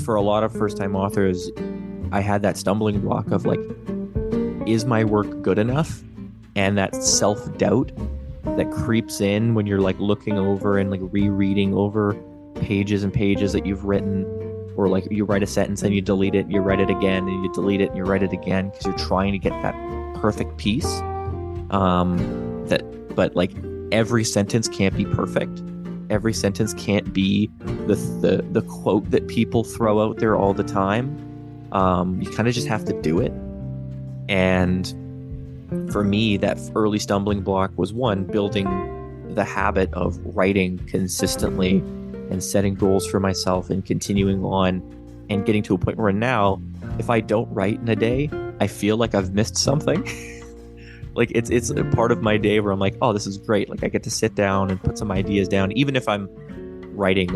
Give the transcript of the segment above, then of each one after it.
for a lot of first-time authors, I had that stumbling block of like, is my work good enough? And that self-doubt that creeps in when you're like looking over and like rereading over pages and pages that you've written, or like you write a sentence and you delete it, you write it again, and you delete it and you write it again because you're trying to get that perfect piece. But like every sentence can't be perfect. Every sentence can't be the quote that people throw out there all the time. You kind of just have to do it. And for me, that early stumbling block was one, building the habit of writing consistently and setting goals for myself and continuing on and getting to a point where now, if I don't write in a day, I feel like I've missed something. Like it's a part of my day where I'm like, oh, this is great. Like I get to sit down and put some ideas down, even if I'm writing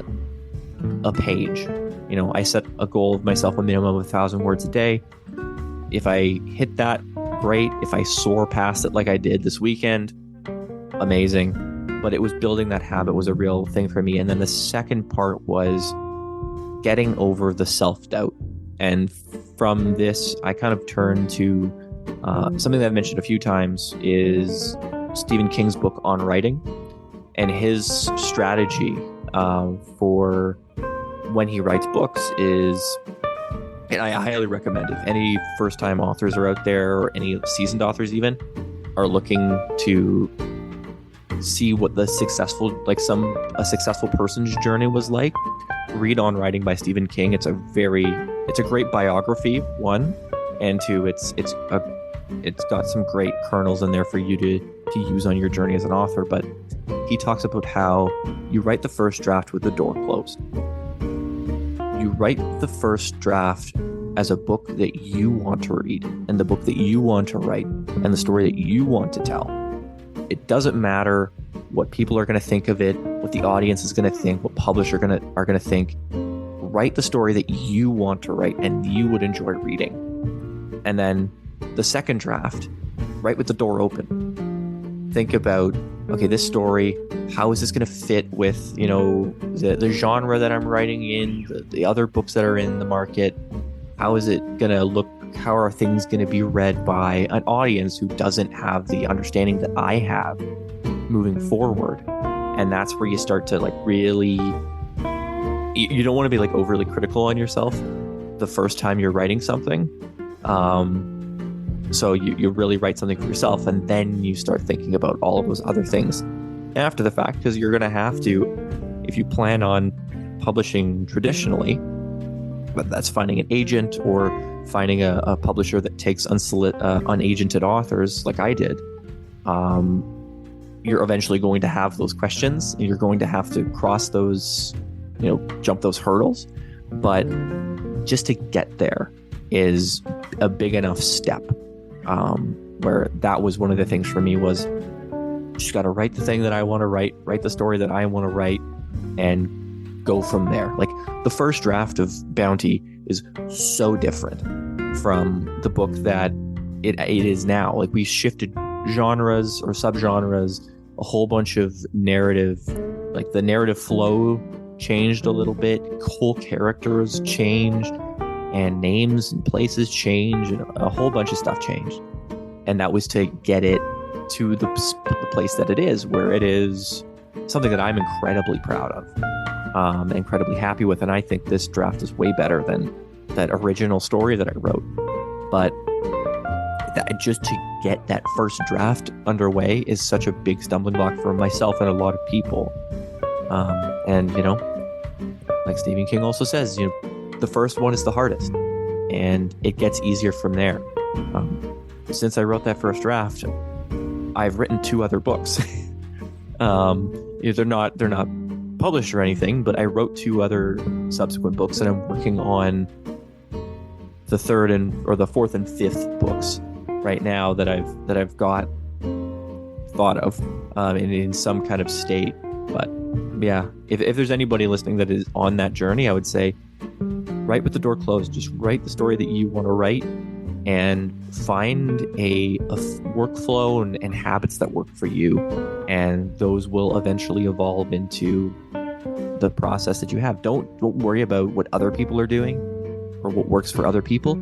a page. You know, I set a goal of myself, a minimum of 1,000 words a day. If I hit that, great. If I soar past it like I did this weekend, amazing. But it was building that habit was a real thing for me. And then the second part was getting over the self-doubt. And from this, I kind of turned to something that I've mentioned a few times is Stephen King's book on writing, and his strategy for when he writes books is, and I highly recommend if any first-time authors are out there, or any seasoned authors even, are looking to see what the successful person's journey was like, read On Writing by Stephen King. It's a great biography, one, and two, it's got some great kernels in there for you to use on your journey as an author. But he talks about how you write the first draft with the door closed. You write the first draft as a book that you want to read, and the book that you want to write, and the story that you want to tell. It doesn't matter what people are going to think of it, what the audience is going to think, what publishers are going to think. Write the story that you want to write and you would enjoy reading. And then the second draft, write with the door open. Think about, okay, this story, how is this going to fit with, you know, the genre that I'm writing in, the other books that are in the market? How is it going to look? How are things going to be read by an audience who doesn't have the understanding that I have moving forward? And that's where you start to like really, you don't want to be like overly critical on yourself the first time you're writing something. So you really write something for yourself, and then you start thinking about all of those other things after the fact, because you're going to have to, if you plan on publishing traditionally, but that's finding an agent or finding a publisher that takes unagented authors like I did, you're eventually going to have those questions, and you're going to have to cross those, jump those hurdles. But just to get there is a big enough step, where that was one of the things for me was just got to write the thing that I want to write the story that I want to write, and go from there. Like the first draft of Bounty is so different from the book that it is now. Like we shifted genres or subgenres, a whole bunch of narrative, like the narrative flow changed a little bit, whole characters changed, and names and places changed, and a whole bunch of stuff changed. And that was to get it to the place that it is, where it is something that I'm incredibly proud of, incredibly happy with. And I think this draft is way better than that original story that I wrote. But just to get that first draft underway is such a big stumbling block for myself and a lot of people. And like Stephen King also says, the first one is the hardest, and it gets easier from there. Since I wrote that first draft, I've written 2 other books. They're not published or anything, but I wrote 2 other subsequent books, and I'm working on the 4th and 5th books right now that I've got thought of in some kind of state. But yeah, if there's anybody listening that is on that journey, I would say write with the door closed. Just write the story that you want to write, and find a workflow and habits that work for you, and those will eventually evolve into the process that you have. Don't worry about what other people are doing or what works for other people.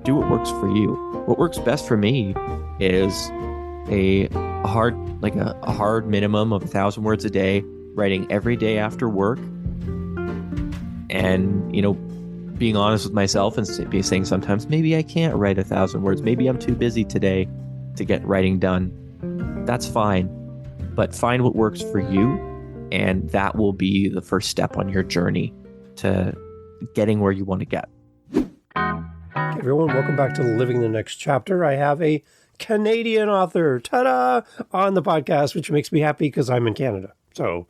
Do what works for you. What works best for me is a hard minimum of 1,000 words a day, writing every day after work, and being honest with myself and saying sometimes maybe I can't write 1,000 words. Maybe I'm too busy today to get writing done. That's fine, but find what works for you, and that will be the first step on your journey to getting where you want to get. Hey everyone, welcome back to Living the Next Chapter. I have a Canadian author, ta-da, on the podcast, which makes me happy because I'm in Canada. So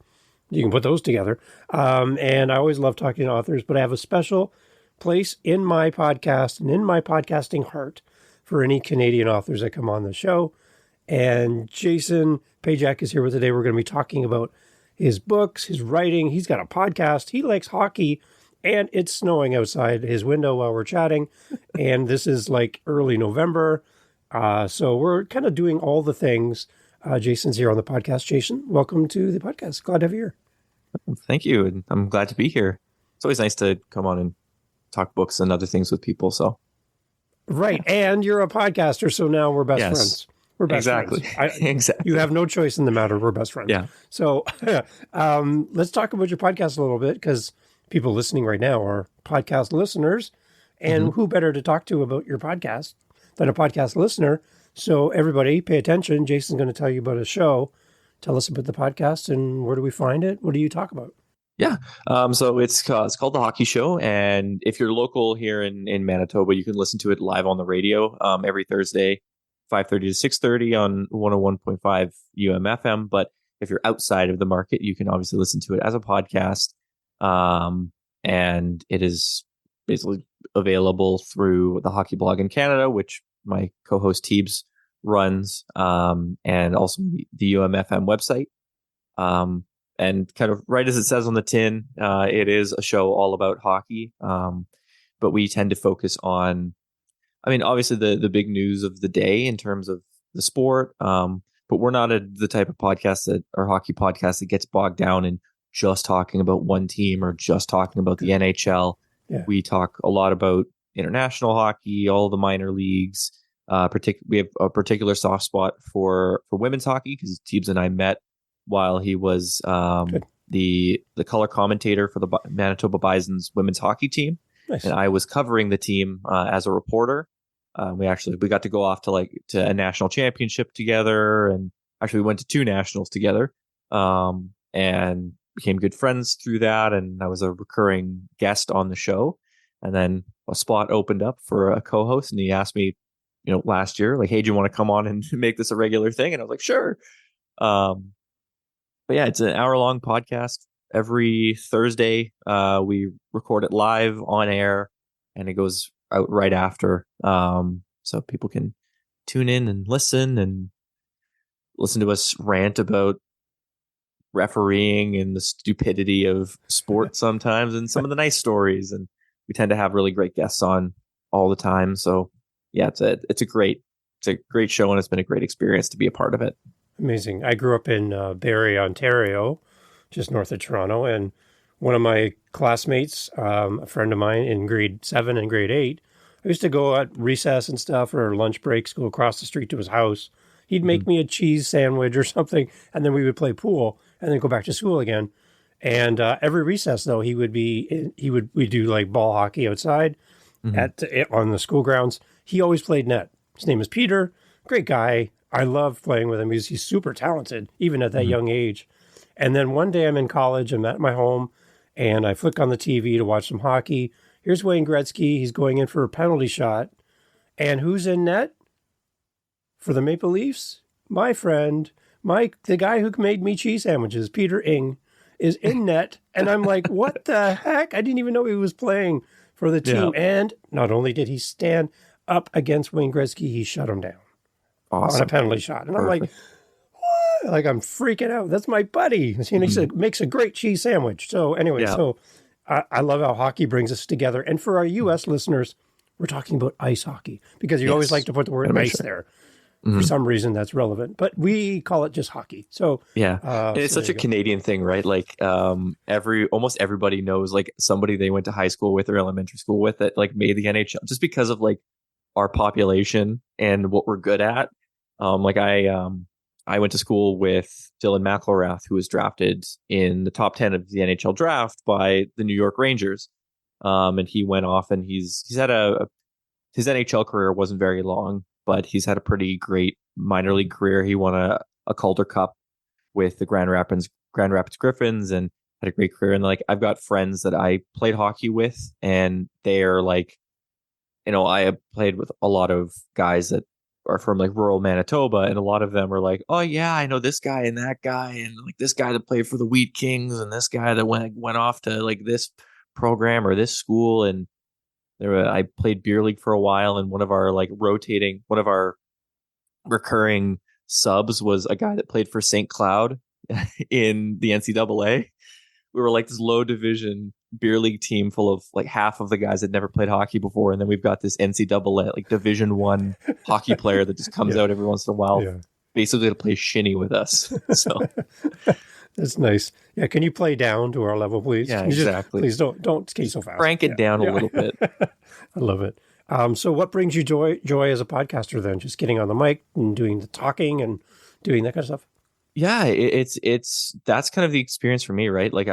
you can put those together. And I always love talking to authors, but I have a special place in my podcast and in my podcasting heart for any Canadian authors that come on the show. And Jason Pchajek is here with today. We're going to be talking about his books, his writing. He's got a podcast. He likes hockey, and it's snowing outside his window while we're chatting. And this is like early November. So we're kind of doing all the things. Jason's here on the podcast. Jason, welcome to the podcast. Glad to have you here. Thank you. And I'm glad to be here. It's always nice to come on and talk books and other things with people. So, right. Yeah. And you're a podcaster. So now we're best friends. We're best friends. Exactly. You have no choice in the matter. We're best friends. Yeah. So let's talk about your podcast a little bit, because people listening right now are podcast listeners. And who better to talk to about your podcast than a podcast listener? So everybody pay attention. Jason's going to tell you about a show. Tell us about the podcast and where do we find it? What do you talk about? Yeah. So it's called The Hockey Show. And if you're local here in Manitoba, you can listen to it live on the radio every Thursday, 5:30 to 6:30 on 101.5 UMFM. But if you're outside of the market, you can obviously listen to it as a podcast. And it is basically available through the Hockey Blog in Canada, which my co-host Teebs runs, and also the UMFM website. And kind of right as it says on the tin, it is a show all about hockey. But we tend to focus on, obviously the big news of the day in terms of the sport. But we're not the type of podcast hockey podcast that gets bogged down in just talking about one team or just talking about the NHL. Yeah. We talk a lot about international hockey, all the minor leagues. We have a particular soft spot for women's hockey because Teebs and I met while he was the color commentator for the Manitoba Bison's women's hockey team. Nice. And I was covering the team as a reporter. We got to go off to a national championship together, and actually we went to 2 nationals together, and became good friends through that. And I was a recurring guest on the show. And then a spot opened up for a co-host, and he asked me, last year, like, hey, do you want to come on and make this a regular thing? And I was like, sure. But yeah, it's an hour-long podcast. Every Thursday, we record it live on air, and it goes out right after. So people can tune in and listen to us rant about refereeing and the stupidity of sports sometimes, and some of the nice stories. And we tend to have really great guests on all the time. So yeah, it's a great show, and it's been a great experience to be a part of it. Amazing. I grew up in Barrie, Ontario, just north of Toronto, and one of my classmates, a friend of mine in grade 7 and grade 8, I used to go at recess and stuff or lunch breaks, go across the street to his house. He'd make me a cheese sandwich or something, and then we would play pool and then go back to school again. And every recess, though, we'd do like ball hockey outside on the school grounds. He always played net. His name is Peter. Great guy. I love playing with him. He's super talented, even at that young age. And then one day I'm in college. I'm at my home, and I flick on the TV to watch some hockey. Here's Wayne Gretzky. He's going in for a penalty shot. And who's in net for the Maple Leafs? My friend, the guy who made me cheese sandwiches, Peter Ing, is in net. And I'm like, what the heck? I didn't even know he was playing for the team. Yeah. And not only did he stand up against Wayne Gretzky, he shut him down. Awesome. On a penalty shot. And Perfect. I'm like, what? Like, I'm freaking out. That's my buddy. He makes a great cheese sandwich. So anyway, I love how hockey brings us together. And for our U.S. listeners, we're talking about ice hockey, because you always like to put the word ice there. for Mhm. some reason that's relevant, but we call it just hockey. So, Yeah. And it's so there such you a go. Canadian thing, right? Like almost everybody knows like somebody they went to high school with or elementary school with that like made the NHL just because of like our population and what we're good at. I went to school with Dylan McElrath, who was drafted in the top 10 of the NHL draft by the New York Rangers. And he went off and he's had his NHL career wasn't very long, but he's had a pretty great minor league career. He won a Calder Cup with the Grand Rapids Griffins and had a great career. And like I've got friends that I played hockey with, and they're like, I have played with a lot of guys that are from like rural Manitoba, and a lot of them are like, oh yeah, I know this guy and that guy, and like this guy that played for the Wheat Kings, and this guy that went off to like this program or this school, and I played beer league for a while, and one of our recurring subs was a guy that played for St. Cloud in the NCAA. We were like this low division beer league team full of like half of the guys that never played hockey before, and then we've got this NCAA like Division 1 hockey player that just comes Yeah. out every once in a while, Yeah. basically to play shinny with us. So That's nice. Yeah. Can you play down to our level, please? yeah, Can you just, exactly. please don't skate so fast. Crank it down a little bit. I love it. So what brings you joy as a podcaster then? Just getting on the mic and doing the talking and doing that kind of stuff? Yeah, it's that's kind of the experience for me, right? Like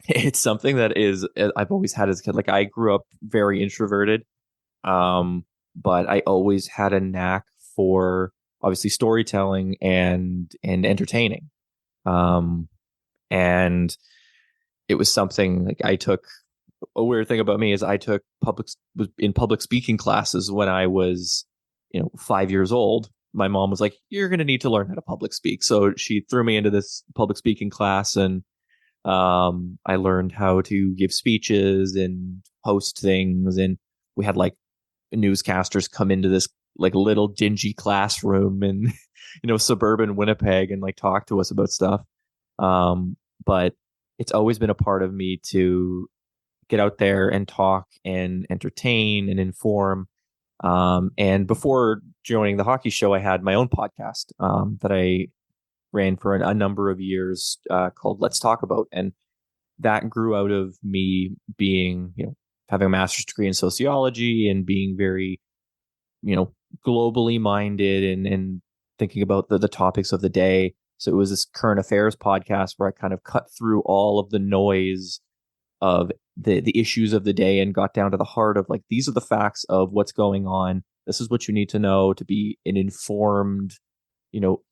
it's something that is I've always had as a kid. Like I grew up very introverted, but I always had a knack for obviously storytelling and entertaining. And it was something like I took. A weird thing about me is I took was in public speaking classes when I was 5 years old. My mom was like, you're going to need to learn how to public speak, so she threw me into this public speaking class, and I learned how to give speeches and host things, and we had like newscasters come into this like little dingy classroom in suburban Winnipeg and like talk to us about stuff. But it's always been a part of me to get out there and talk and entertain and inform. And before joining the hockey show, I had my own podcast that I ran for a number of years called Let's Talk About. And that grew out of me being, having a master's degree in sociology and being very, globally minded and thinking about the topics of the day. So it was this current affairs podcast where I kind of cut through all of the noise of the issues of the day and got down to the heart of like, these are the facts of what's going on. This is what you need to know to be an informed,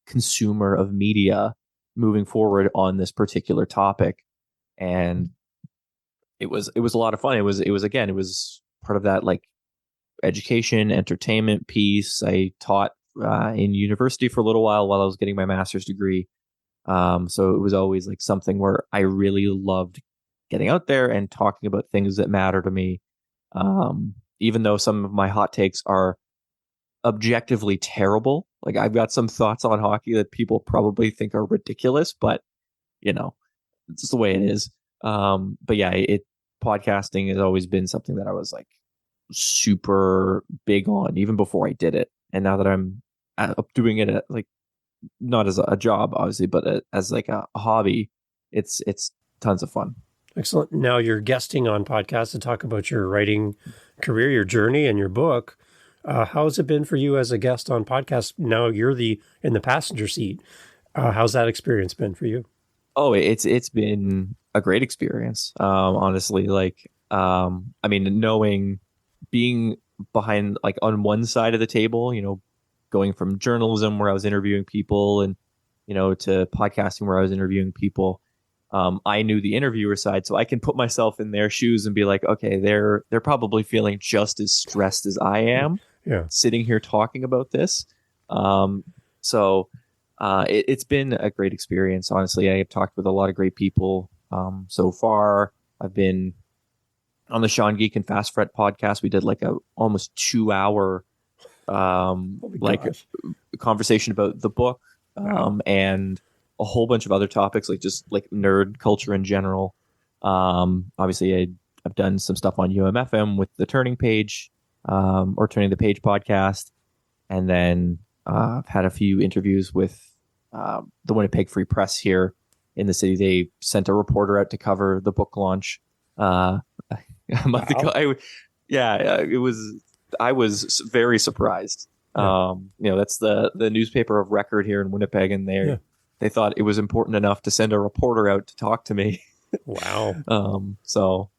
consumer of media moving forward on this particular topic. And it was a lot of fun. It was part of that like education, entertainment piece. I taught in university for a little while I was getting my master's degree. So it was always like something where I really loved getting out there and talking about things that matter to me. Even though some of my hot takes are objectively terrible, like I've got some thoughts on hockey that people probably think are ridiculous, but it's just the way it is. But yeah, podcasting has always been something that I was like super big on even before I did it. And now that I'm doing it like not as a job, obviously, but as like a hobby, it's tons of fun. Excellent. Now you're guesting on podcasts to talk about your writing career, your journey, and your book. How has it been for you as a guest on podcasts? Now you're in the passenger seat. How's that experience been for you? Oh, it's been a great experience. Honestly, like, I mean, being behind, like on one side of the table, going from journalism where I was interviewing people and, to podcasting where I was interviewing people. I knew the interviewer side, so I can put myself in their shoes and be like, okay, they're probably feeling just as stressed as I am, sitting here talking about this. It's been a great experience. Honestly, I have talked with a lot of great people so far. I've been on the Sean Geek and Fast Fret podcast. We did like a almost 2-hour conversation about the book and a whole bunch of other topics, like just like nerd culture in general. Obviously, I've done some stuff on UMFM with the Turning Page or Turning the Page podcast. and then I've had a few interviews with the Winnipeg Free Press here in the city. They sent a reporter out to cover the book launch a month ago. Wow. It was. I was very surprised. Yeah. That's the newspaper of record here in Winnipeg, and Yeah. they thought it was important enough to send a reporter out to talk to me. Wow. So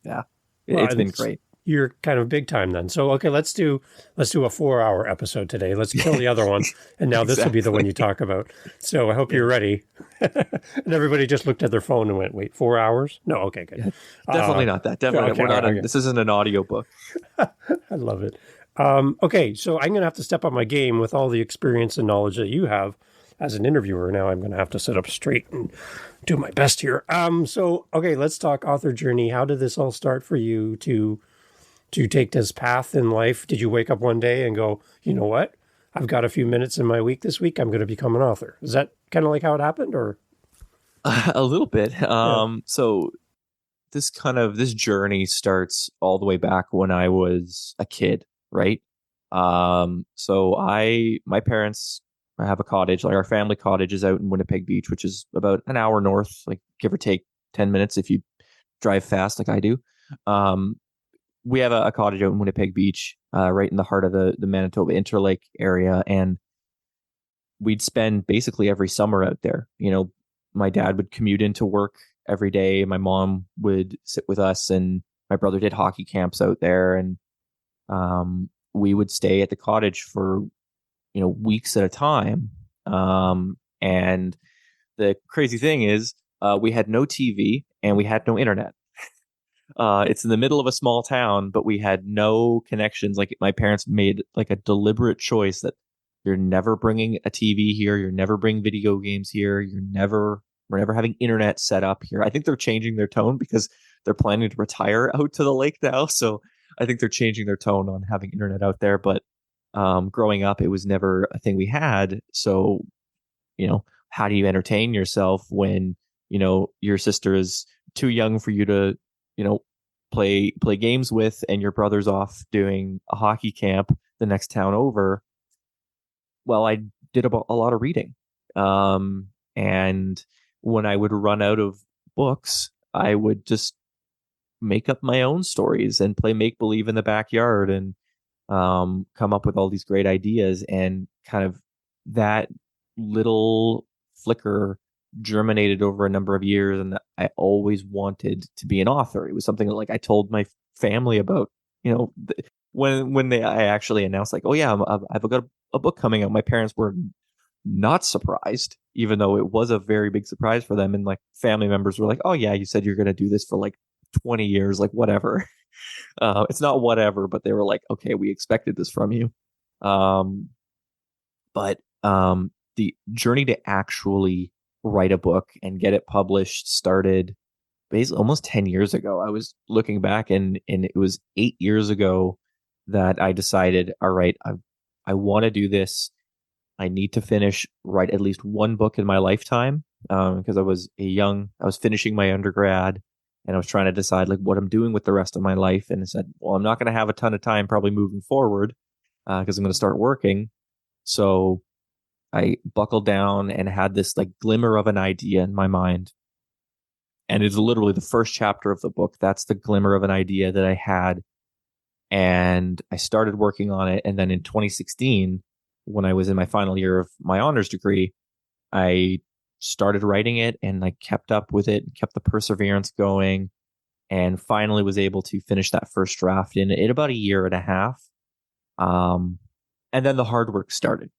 yeah, Well, it's been great. you're kind of big time then. So okay, let's do a 4-hour episode today. Let's kill the other one, and now this will be the one you talk about. So I hope you're ready. And everybody just looked at their phone and went, "Wait, 4 hours? No, okay, good. Definitely not that. Definitely, okay, we're not. okay. This isn't an audio book. I love it. Okay, so I'm going to have to step up my game with all the experience and knowledge that you have as an interviewer. Now I'm going to have to sit up straight and do my best here. So okay, let's talk author journey. How did this all start for you to take this path in life? Did you wake up one day and go, you know what? I've got a few minutes in my week this week. I'm going to become an author. Is that kind of like how it happened, or? A little bit. So this journey starts all the way back when I was a kid, right? So my parents have a cottage, like our family cottage is out in Winnipeg Beach, which is about an hour north, like give or take 10 minutes if you drive fast like I do. We have a cottage out in Winnipeg Beach, right in the heart of the Manitoba Interlake area. And we'd spend basically every summer out there. My dad would commute into work every day. My mom would sit with us, and my brother did hockey camps out there. And we would stay at the cottage for, weeks at a time. And the crazy thing is, we had no TV and we had no internet. It's in the middle of a small town, but we had no connections. Like, my parents made like a deliberate choice that you're never bringing a TV here. You're never bringing video games here. We're never having internet set up here. I think they're changing their tone because they're planning to retire out to the lake now. So I think they're changing their tone on having internet out there. But growing up, it was never a thing we had. So, how do you entertain yourself when, your sister is too young for you to, play games with, and your brother's off doing a hockey camp the next town over? Well, I did a lot of reading. And when I would run out of books, I would just make up my own stories and play make believe in the backyard, and come up with all these great ideas. And kind of that little flicker germinated over a number of years. And I always wanted to be an author. It was something that, like, I told my family about, when I actually announced, like, oh yeah, I've got a book coming out. My parents were not surprised, even though it was a very big surprise for them. And like, family members were like, oh yeah, you said you're going to do this for like 20 years, like whatever. It's not whatever, but they were like, okay, we expected this from you. But the journey to actually write a book and get it published started basically almost 10 years ago. I was looking back, and it was 8 years ago that I decided, all right, I want to do this. I need to write at least one book in my lifetime, because I was finishing my undergrad, and I was trying to decide like what I'm doing with the rest of my life. And I said, well, I'm not going to have a ton of time probably moving forward, because I'm going to start working. So I buckled down and had this like glimmer of an idea in my mind. And it's literally the first chapter of the book. That's the glimmer of an idea that I had. And I started working on it. And then in 2016, when I was in my final year of my honors degree, I started writing it, and I kept up with it, kept the perseverance going, and finally was able to finish that first draft in about a year and a half. And then the hard work started.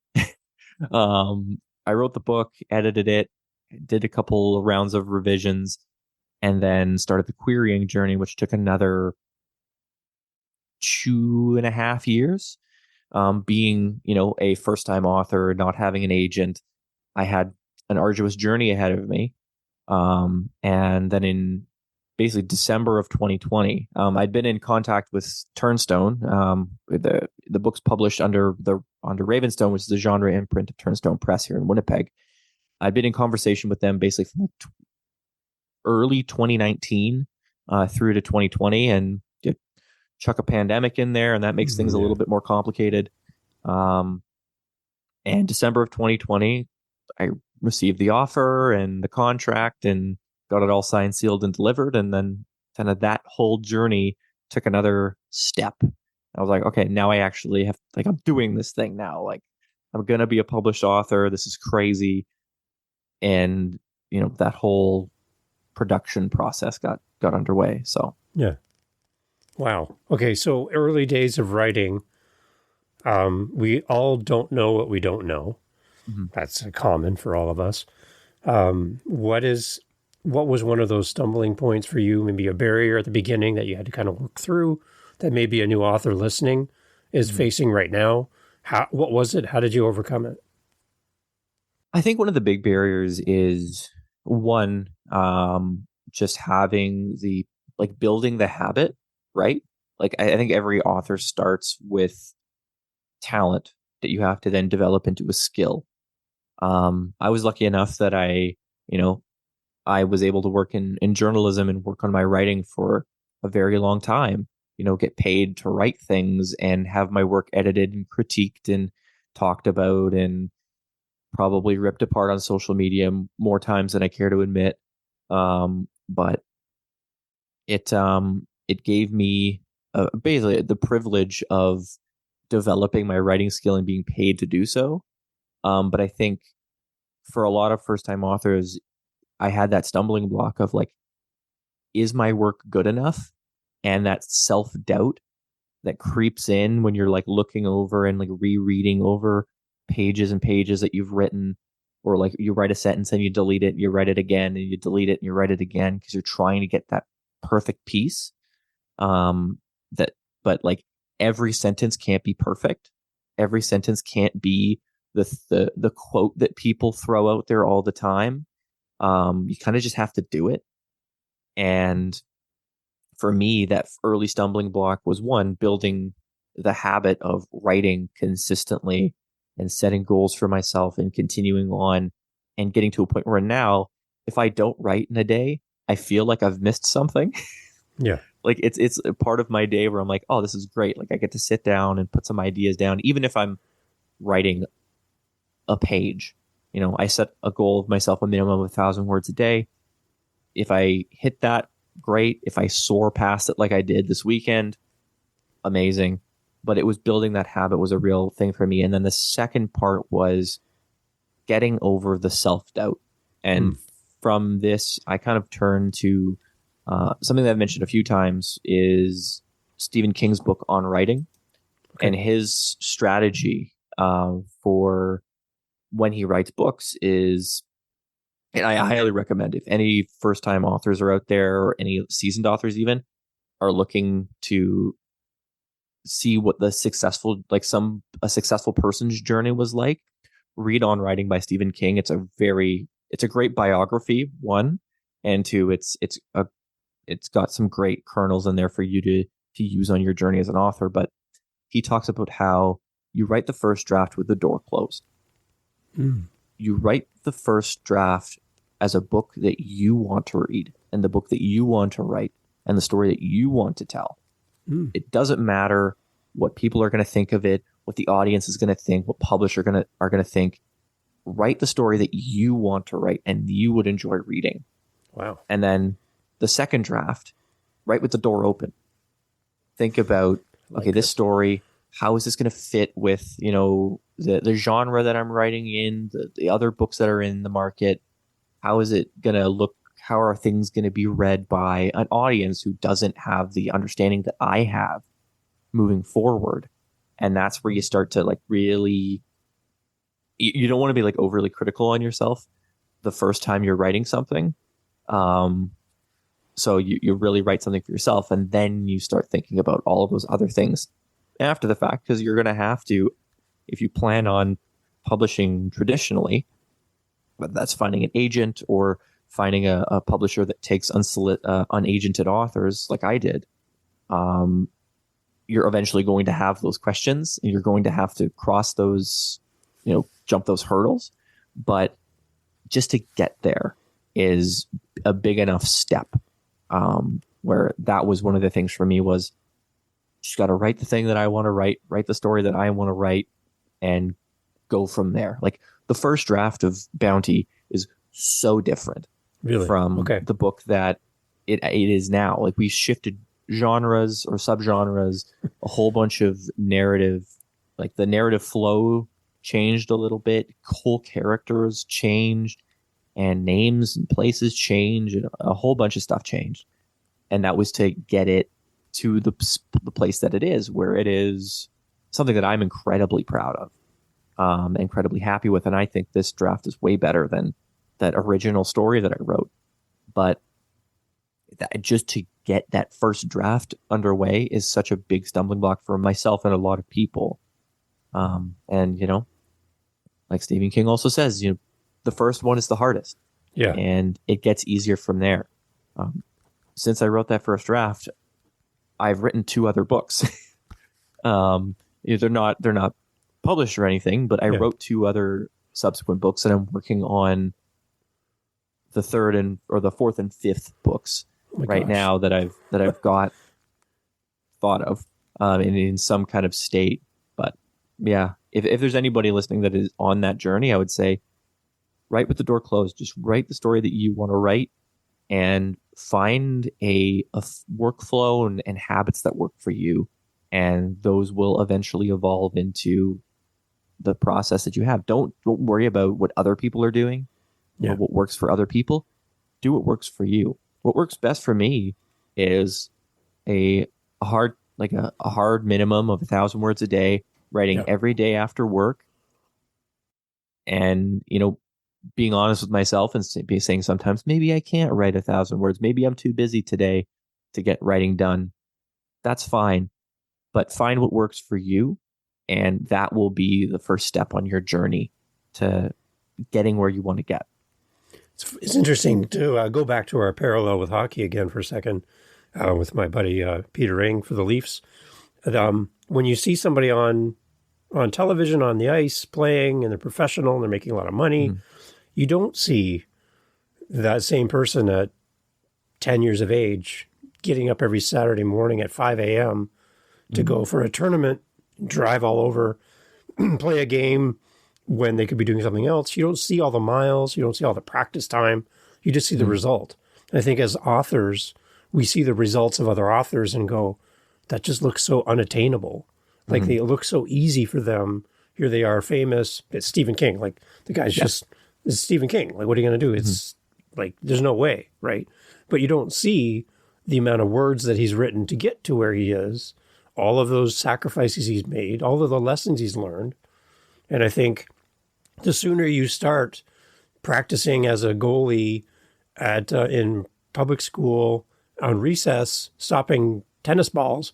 I wrote the book, edited it, did a couple of rounds of revisions, and then started the querying journey, which took another 2.5 years. Being, a first-time author, not having an agent, I had an arduous journey ahead of me. And then in basically December of 2020, I'd been in contact with Turnstone. The book's published under Ravenstone, which is the genre imprint of Turnstone Press here in Winnipeg. I'd been in conversation with them basically from early 2019 through to 2020, and chuck a pandemic in there, and that makes things a little bit more complicated. Um, and December of 2020, I received the offer and the contract and got it all signed, sealed, and delivered. And then kind of that whole journey took another step. I was like, okay, now I actually have, like, I'm doing this thing now. Like, I'm going to be a published author. This is crazy. And, that whole production process got underway. So, Yeah. Wow. Okay. So early days of writing, we all don't know what we don't know. mhm. That's common for all of us. What was one of those stumbling points for you? Maybe a barrier at the beginning that you had to kind of work through that maybe a new author listening is facing right now. What was it? How did you overcome it? I think one of the big barriers is one, just having building the habit, right? Like, I think every author starts with talent that you have to then develop into a skill. I was lucky enough that you know, I was able to work in journalism and work on my writing for a very long time, get paid to write things and have my work edited and critiqued and talked about and probably ripped apart on social media more times than I care to admit. But it gave me basically the privilege of developing my writing skill and being paid to do so. But I think for a lot of first time authors, I had that stumbling block of like, is my work good enough? And that self doubt that creeps in when you're like looking over and like rereading over pages and pages that you've written, or like you write a sentence and you delete it, and you write it again, and you delete it and you write it again because you're trying to get that perfect piece. That, but like every sentence can't be perfect. Every sentence can't be the quote that people throw out there all the time. You kind of just have to do it. And for me, that early stumbling block was one, building the habit of writing consistently and setting goals for myself and continuing on and getting to a point where now, if I don't write in a day, I feel like I've missed something. Yeah. Like it's a part of my day where I'm like, oh, this is great. Like I get to sit down and put some ideas down, even if I'm writing a page. I set a goal of myself, a minimum of 1,000 words a day. If I hit that, great. If I soar past it like I did this weekend, amazing. But it was building that habit was a real thing for me. And then the second part was getting over the self-doubt. And from this, I kind of turned to something that I've mentioned a few times is Stephen King's book on writing. Okay. And his strategy for when he writes books is, and I highly recommend if any first time authors are out there or any seasoned authors even are looking to see what the successful, like a successful person's journey was like, read On Writing by Stephen King. It's a great biography, one, and two, it's got some great kernels in there for you to use on your journey as an author. But he talks about how you write the first draft with the door closed. You write the first draft as a book that you want to read and the book that you want to write and the story that you want to tell. It doesn't matter what people are going to think of it, what the audience is going to think, what publishers are going to think. Write the story that you want to write and you would enjoy reading. Wow. And then the second draft, write with the door open. Think about, okay, this story, how is this going to fit with, the genre that I'm writing in, the other books that are in the market? How is it going to look? How are things going to be read by an audience who doesn't have the understanding that I have moving forward? And that's where you start to like really, you don't want to be like overly critical on yourself the first time you're writing something. So you really write something for yourself, and then you start thinking about all of those other things after the fact, because you're going to have to, if you plan on publishing traditionally, whether that's finding an agent or finding a publisher that takes unagented authors like I did, you're eventually going to have those questions and you're going to have to cross those, jump those hurdles. But just to get there is a big enough step, where that was one of the things for me was just got to write the thing that I want to write the story that I want to write, and go from there. Like the first draft of Bounty is so different Really? from Okay. the book that it is now. Like we shifted genres or subgenres, a whole bunch of narrative, like the narrative flow changed a little bit, whole characters changed, and names and places changed, and a whole bunch of stuff changed. And that was to get it to the place that it is, where it is something that I'm incredibly proud of, incredibly happy with. And I think this draft is way better than that original story that I wrote. But just to get that first draft underway is such a big stumbling block for myself and a lot of people. And, like Stephen King also says, the first one is the hardest. Yeah. And it gets easier from there. Since I wrote that first draft, I've written 2 other books. They're not published or anything, but I wrote 2 other subsequent books, and I'm working on the 4th and 5th books now that I've got thought of in some kind of state. But yeah, if there's anybody listening that is on that journey, I would say write with the door closed. Just write the story that you want to write, and find a workflow and habits that work for you. And those will eventually evolve into the process that you have. Don't worry about what other people are doing or what works for other people. Do what works for you. What works best for me is a hard minimum of 1,000 words a day, writing every day after work. And, being honest with myself and saying sometimes maybe I can't write 1,000 words. Maybe I'm too busy today to get writing done. That's fine. But find what works for you, and that will be the first step on your journey to getting where you want to get. It's interesting to go back to our parallel with hockey again for a second with my buddy Peter Ing for the Leafs. When you see somebody on television, on the ice, playing, and they're professional and they're making a lot of money, you don't see that same person at 10 years of age getting up every Saturday morning at 5 a.m. to go for a tournament, drive all over, play a game when they could be doing something else. You don't see all the miles. You don't see all the practice time. You just see the result. And I think as authors, we see the results of other authors and go, that just looks so unattainable. Like they look so easy for them. Here they are, famous. It's Stephen King. Like the guy's just... It's Stephen King. Like, what are you going to do? It's like, there's no way, right? But you don't see the amount of words that he's written to get to where he is, all of those sacrifices he's made, all of the lessons he's learned. And I think the sooner you start practicing as a goalie in public school on recess, stopping tennis balls,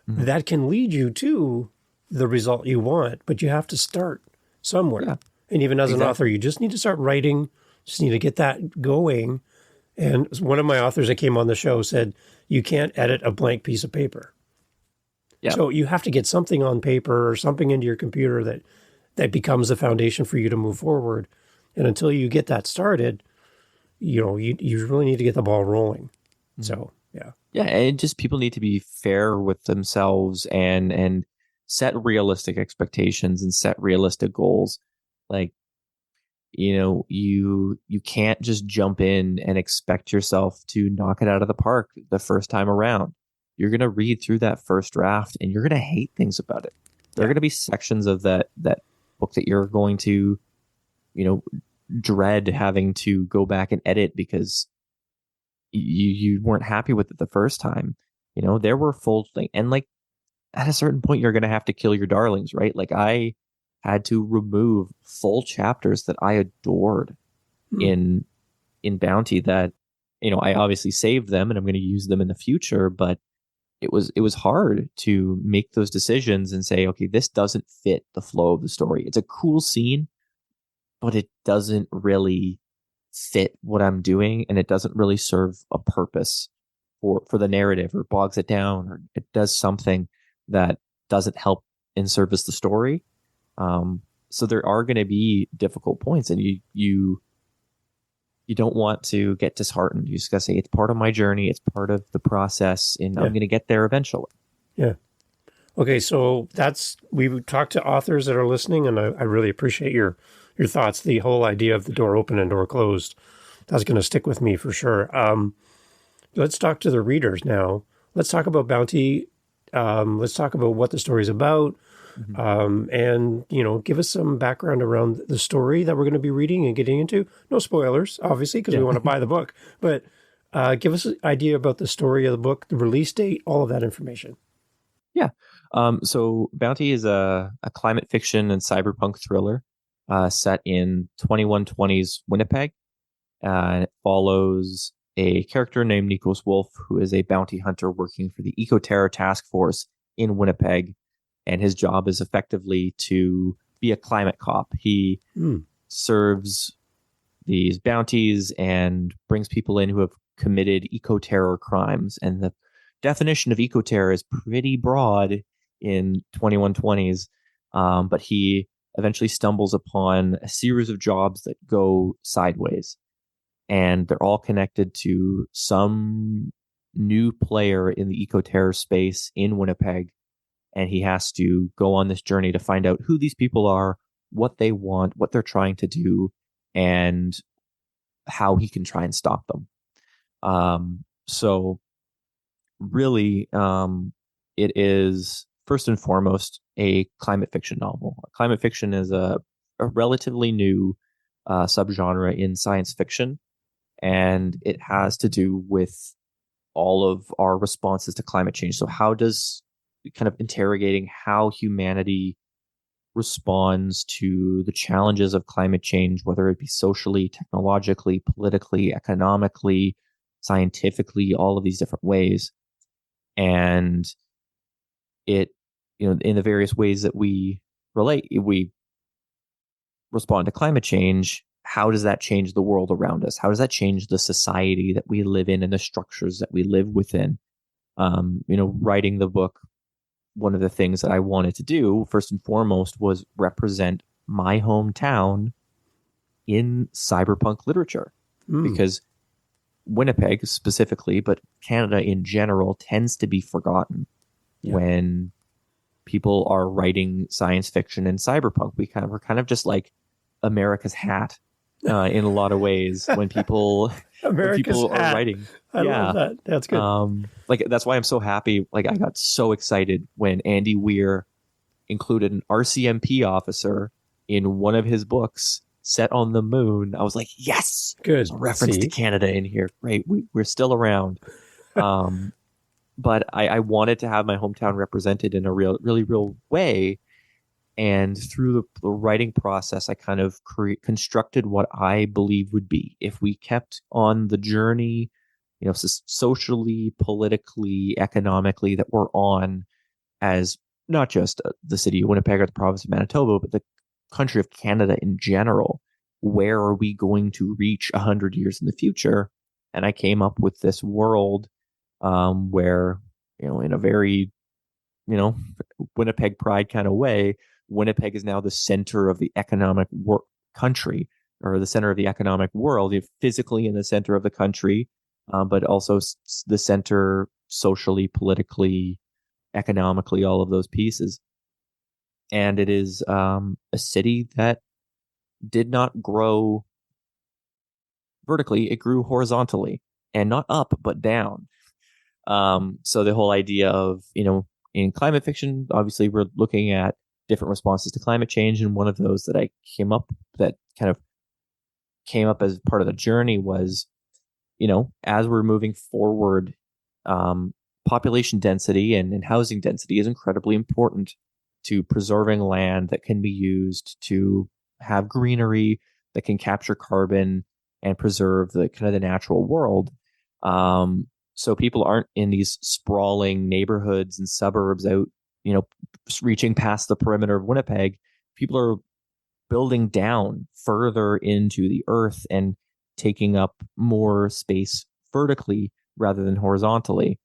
that can lead you to the result you want, but you have to start somewhere. Yeah. And even as an author, you just need to start writing, just need to get that going. And one of my authors that came on the show said, you can't edit a blank piece of paper. Yeah. So you have to get something on paper or something into your computer that becomes the foundation for you to move forward. And until you get that started, you really need to get the ball rolling. So, yeah. Yeah, and just people need to be fair with themselves and set realistic expectations and set realistic goals. Like, you can't just jump in and expect yourself to knock it out of the park the first time around. You're going to read through that first draft and you're going to hate things about it. There are going to be sections of that book that you're going to, dread having to go back and edit because you weren't happy with it the first time. There were full things. And like at a certain point, you're going to have to kill your darlings, right? Like I had to remove full chapters that I adored in Bounty that, I obviously saved them and I'm going to use them in the future, but it was hard to make those decisions and say, okay, this doesn't fit the flow of the story. It's a cool scene, but it doesn't really fit what I'm doing, and it doesn't really serve a purpose for the narrative, or bogs it down, or it does something that doesn't help in service the story. So there are going to be difficult points, and you don't want to get disheartened. You just got to say, it's part of my journey. It's part of the process, and I'm going to get there eventually. Yeah. Okay, so we talked to authors that are listening, and I really appreciate your thoughts. The whole idea of the door open and door closed, that's going to stick with me for sure. Let's talk to the readers now. Let's talk about Bounty. Let's talk about what the story is about, Mhm. and give us some background around the story that we're going to be reading and getting into. No spoilers, obviously, because we Yeah. want to buy the book. But give us an idea about the story of the book, the release date, all of that information. Yeah. So Bounty is a climate fiction and cyberpunk thriller set in 2120s Winnipeg. And it follows a character named Nikos Wolf, who is a bounty hunter working for the Eco-Terror Task Force in Winnipeg. And his job is effectively to be a climate cop. He serves these bounties and brings people in who have committed eco-terror crimes. And the definition of eco-terror is pretty broad in 2120s, but he eventually stumbles upon a series of jobs that go sideways, and they're all connected to some new player in the eco-terror space in Winnipeg. And he has to go on this journey to find out who these people are, what they want, what they're trying to do, and how he can try and stop them. So really, it is first and foremost a climate fiction novel. Climate fiction is a relatively new subgenre in science fiction, and it has to do with all of our responses to climate change. So how does kind of interrogating how humanity responds to the challenges of climate change, whether it be socially, technologically, politically, economically, scientifically, all of these different ways. And it, in the various ways that we we respond to climate change, how does that change the world around us? How does that change the society that we live in and the structures that we live within? Writing the book, one of the things that I wanted to do first and foremost was represent my hometown in cyberpunk literature, because Winnipeg specifically, but Canada in general, tends to be forgotten when people are writing science fiction and cyberpunk. We're kind of just like America's hat in a lot of ways when people are writing. I love that. That's good. That's why I'm so happy. Like, I got so excited when Andy Weir included an RCMP officer in one of his books set on the moon. I was like, yes, good. There's a reference to Canada in here. Great, we're still around. But I wanted to have my hometown represented in a really real way. And through the writing process, I kind of constructed what I believe would be, if we kept on the journey, socially, politically, economically, that we're on as not just the city of Winnipeg or the province of Manitoba, but the country of Canada in general. Where are we going to reach 100 years in the future? And I came up with this world where, in a very, Winnipeg pride kind of way, Winnipeg is now the center of the economic country, or the center of the economic world, physically in the center of the country, but also the center socially, politically, economically, all of those pieces. And it is a city that did not grow vertically, it grew horizontally, and not up, but down. So the whole idea of, in climate fiction, obviously we're looking at different responses to climate change. And one of those that kind of came up as part of the journey was, as we're moving forward, population density and housing density is incredibly important to preserving land that can be used to have greenery that can capture carbon and preserve the kind of the natural world. So people aren't in these sprawling neighborhoods and suburbs out, reaching past the perimeter of Winnipeg. People are building down further into the earth and taking up more space vertically rather than horizontally.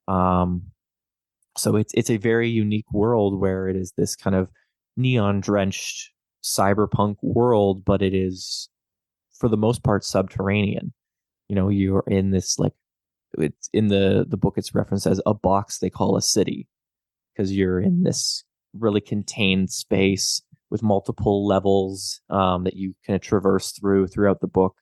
So it's a very unique world where it is this kind of neon drenched cyberpunk world, but it is for the most part subterranean. You're in this, like, it's in the book, it's referenced as a box they call a city. because you're in this really contained space with multiple levels that you kind of traverse throughout the book.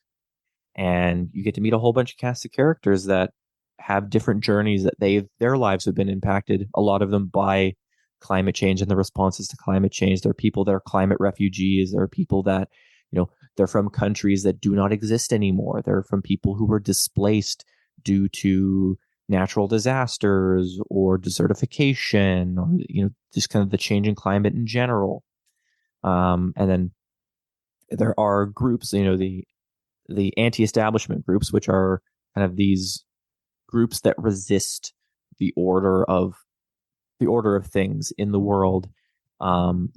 And you get to meet a whole bunch of cast of characters that have different journeys that their lives have been impacted, a lot of them by climate change and the responses to climate change. There are people that are climate refugees. There are people that, they're from countries that do not exist anymore. They're from people who were displaced due to natural disasters or desertification, or, just kind of the changing climate in general. And then there are groups, the anti-establishment groups, which are kind of these groups that resist the order of things in the world.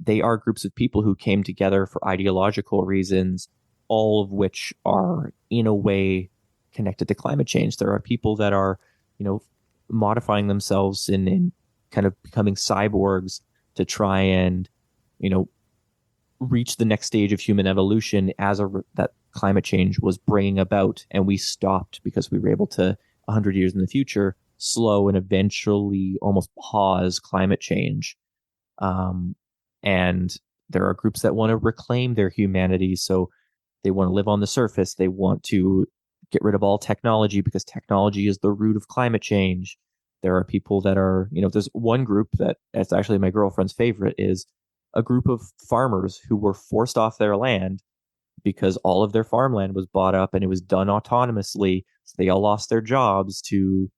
They are groups of people who came together for ideological reasons, all of which are in a way connected to climate change. There are people that are, modifying themselves in kind of becoming cyborgs to try and, reach the next stage of human evolution that climate change was bringing about. And we stopped because we were able to, 100 years in the future, slow and eventually almost pause climate change. And there are groups that want to reclaim their humanity. So they want to live on the surface. They want to get rid of all technology because technology is the root of climate change. There are people that are, there's one group that's actually my girlfriend's favorite, is a group of farmers who were forced off their land because all of their farmland was bought up and it was done autonomously. So they all lost their jobs to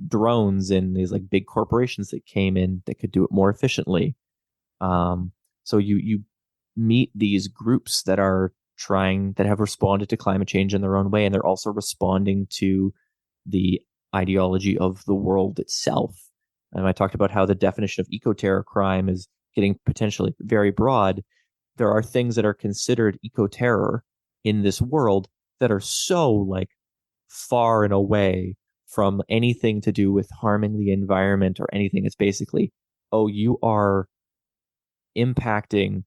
drones and these like big corporations that came in that could do it more efficiently. So you meet these groups that have responded to climate change in their own way, and they're also responding to the ideology of the world itself. And I talked about how the definition of eco-terror crime is getting potentially very broad. There are things that are considered eco-terror in this world that are so like far and away from anything to do with harming the environment or anything. It's basically, oh, you are impacting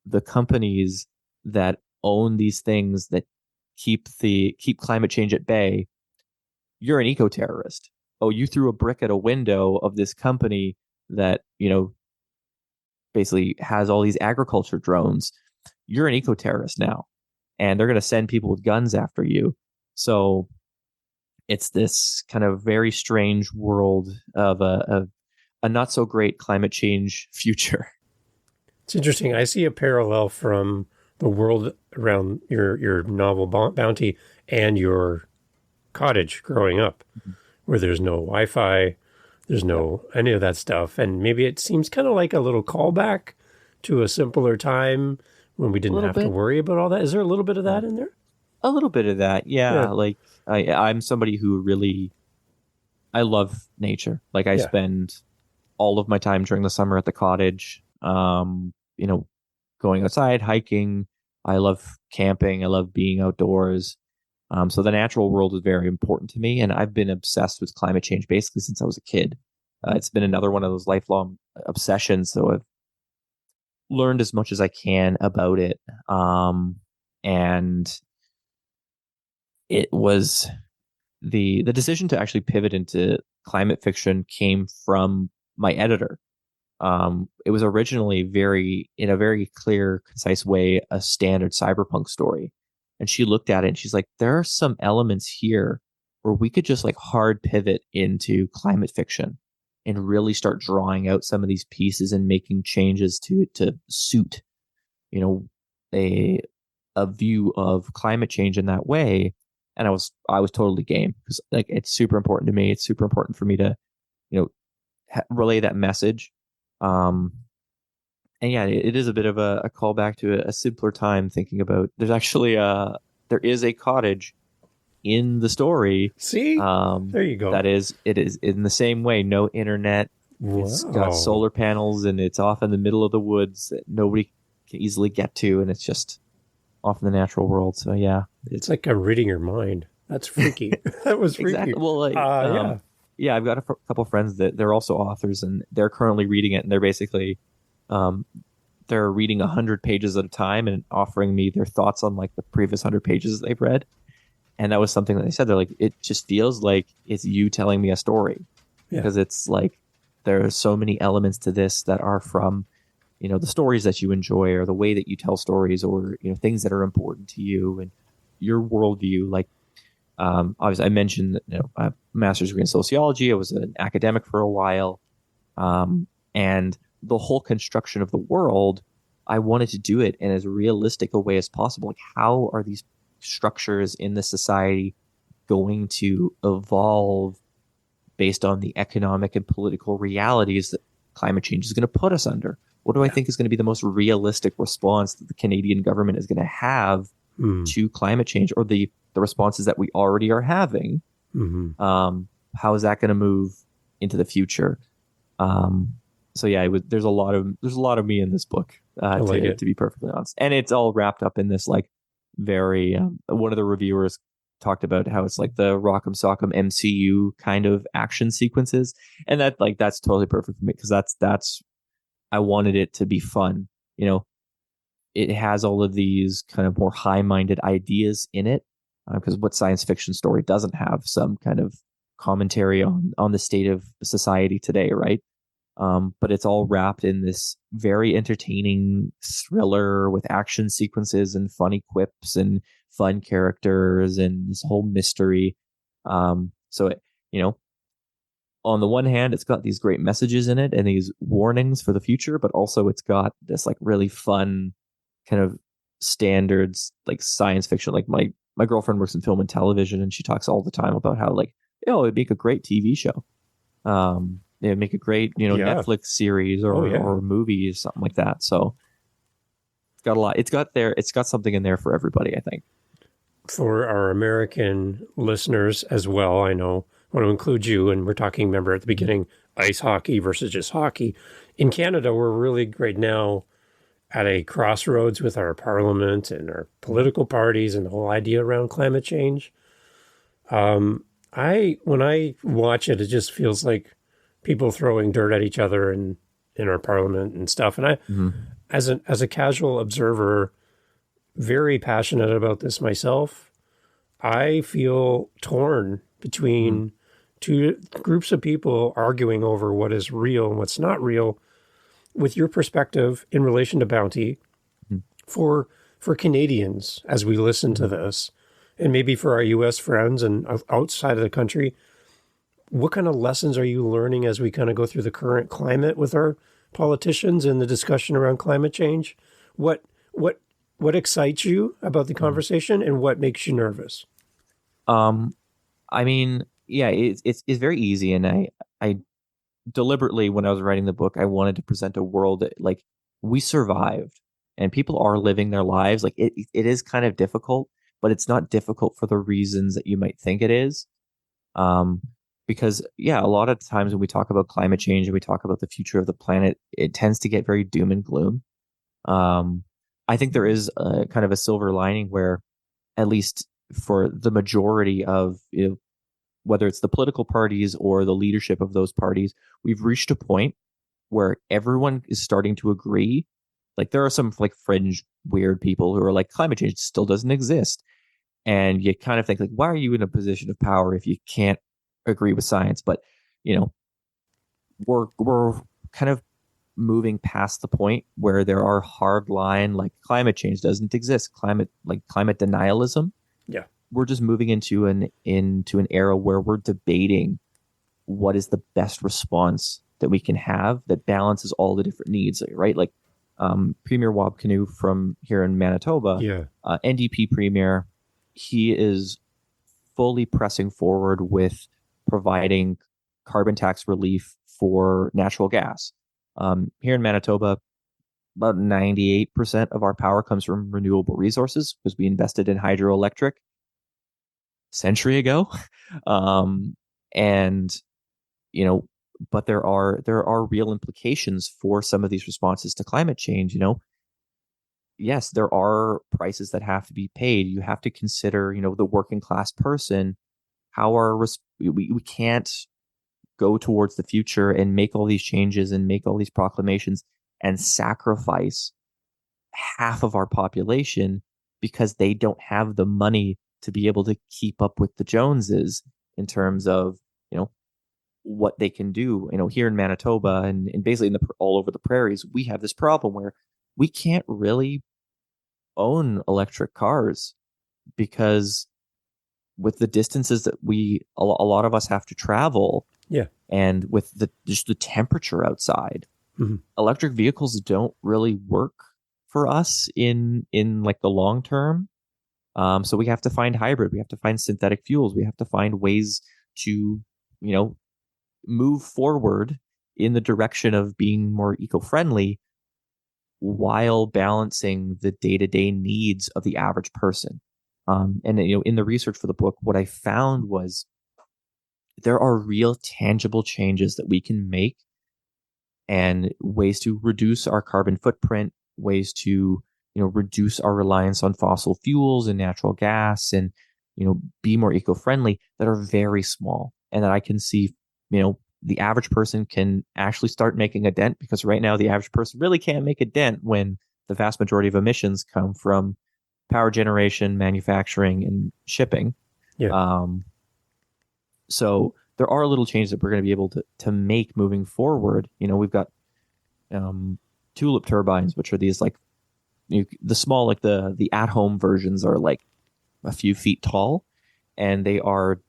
the companies that own these things that keep climate change at bay. You're an eco-terrorist. Oh, you threw a brick at a window of this company that, basically has all these agriculture drones. You're an eco-terrorist now. And they're going to send people with guns after you. So it's this kind of very strange world of a not so great climate change future. It's interesting. I see a parallel from the world around your novel Bounty and your cottage growing up, where there's no Wi-Fi, there's no any of that stuff. And maybe it seems kind of like a little callback to a simpler time when we didn't have to worry about all that. Is there a little bit of that in there? A little bit of that, yeah. Like I'm somebody who really, I love nature. Like I spend all of my time during the summer at the cottage, going outside, hiking. I love camping. I love being outdoors. So the natural world is very important to me. And I've been obsessed with climate change basically since I was a kid. It's been another one of those lifelong obsessions. So I've learned as much as I can about it. And it was the decision to actually pivot into climate fiction came from my editor. It was originally in a very clear, concise way, a standard cyberpunk story. And she looked at it and she's like, there are some elements here where we could just like hard pivot into climate fiction and really start drawing out some of these pieces and making changes to suit, a view of climate change in that way. And I was totally game, because like it's super important to me. It's super important for me to, relay that message. And yeah, it is a bit of a callback to a simpler time, thinking about there's actually there is a cottage in the story. See, there you go. It is in the same way. No internet. Wow. It's got solar panels and it's off in the middle of the woods that nobody can easily get to, and it's just off in the natural world. So yeah, it's like I'm reading your mind. That's freaky. That was freaky. Exactly. Well, like, yeah, I've got a couple friends that they're also authors, and they're currently reading it, and they're basically they're reading 100 pages at a time and offering me their thoughts on like the previous 100 pages they've read. And that was something that they said. They're like, it just feels like it's you telling me a story, because it's like there are so many elements to this that are from, the stories that you enjoy or the way that you tell stories, or, things that are important to you and your worldview. Like, obviously I mentioned that, I have a master's degree in sociology. I was an academic for a while. And the whole construction of the world, I wanted to do it in as realistic a way as possible. Like, how are these structures in the society going to evolve based on the economic and political realities that climate change is going to put us under? What do I think is going to be the most realistic response that the Canadian government is going to have to climate change, or the responses that we already are having? How is that going to move into the future? So yeah, there's a lot of me in this book, to be perfectly honest, and it's all wrapped up in this like very. One of the reviewers talked about how it's like the Rock'em Sock'em MCU kind of action sequences, and that's totally perfect for me, because that's I wanted it to be fun. It has all of these kind of more high-minded ideas in it, because what science fiction story doesn't have some kind of commentary on the state of society today, right? But it's all wrapped in this very entertaining thriller with action sequences and funny quips and fun characters and this whole mystery. So on the one hand, it's got these great messages in it and these warnings for the future, but also it's got this like really fun kind of standards, like science fiction. Like my girlfriend works in film and television, and she talks all the time about how like, it'd make a great TV show. It'd make a great, Netflix series or movie or something like that. So it's got a lot. It's got something in there for everybody, I think. For our American listeners as well, I want to include you, and we're talking, remember at the beginning, ice hockey versus just hockey. In Canada, we're really right now at a crossroads with our parliament and our political parties and the whole idea around climate change. When I watch it, it just feels like people throwing dirt at each other in our parliament and stuff. And I, as a casual observer, very passionate about this myself, I feel torn between two groups of people arguing over what is real and what's not real. With your perspective in relation to bounty, for Canadians, as we listen to this, and maybe for our U.S. friends and outside of the country, what kind of lessons are you learning as we kind of go through the current climate with our politicians and the discussion around climate change? What excites you about the conversation, and what makes you nervous? I mean, yeah, it's very easy, and I deliberately, when I was writing the book, I wanted to present a world that like we survived and people are living their lives. Like it is kind of difficult, but it's not difficult for the reasons that you might think it is. Because yeah, a lot of times when we talk about climate change and we talk about the future of the planet, it tends to get very doom and gloom. I think there is a kind of a silver lining where, at least for the majority of, whether it's the political parties or the leadership of those parties, we've reached a point where everyone is starting to agree. Like there are some like fringe weird people who are like, climate change still doesn't exist. And you kind of think like, why are you in a position of power if you can't agree with science? But, we're kind of moving past the point where there are hard line, like climate change doesn't exist, climate denialism. Yeah. We're just moving into an era where we're debating what is the best response that we can have that balances all the different needs, right? Like Premier Wab Kinew from here in Manitoba, NDP Premier, he is fully pressing forward with providing carbon tax relief for natural gas. Here in Manitoba, about 98% of our power comes from renewable resources because we invested in hydroelectric century ago. And but there are real implications for some of these responses to climate change. Yes, there are prices that have to be paid. You have to consider, the working class person. We can't go towards the future and make all these changes and make all these proclamations and sacrifice half of our population because they don't have the money to be able to keep up with the Joneses in terms of, what they can do. Here in Manitoba and basically all over the prairies, we have this problem where we can't really own electric cars because with the distances that a lot of us have to travel, Yeah. and with just the temperature outside, Mm-hmm. electric vehicles don't really work for us in like the long term. So we have to find hybrid. We have to find synthetic fuels. We have to find ways to, move forward in the direction of being more eco-friendly while balancing the day-to-day needs of the average person. And in the research for the book, what I found was there are real tangible changes that we can make and ways to reduce our carbon footprint, ways to, reduce our reliance on fossil fuels and natural gas and, be more eco-friendly that are very small and that I can see, the average person can actually start making a dent, because right now the average person really can't make a dent when the vast majority of emissions come from power generation, manufacturing, and shipping. Yeah. So there are little changes that we're going to be able to make moving forward. We've got tulip turbines, which are these like the small, like the at-home versions are like a few feet tall, and they are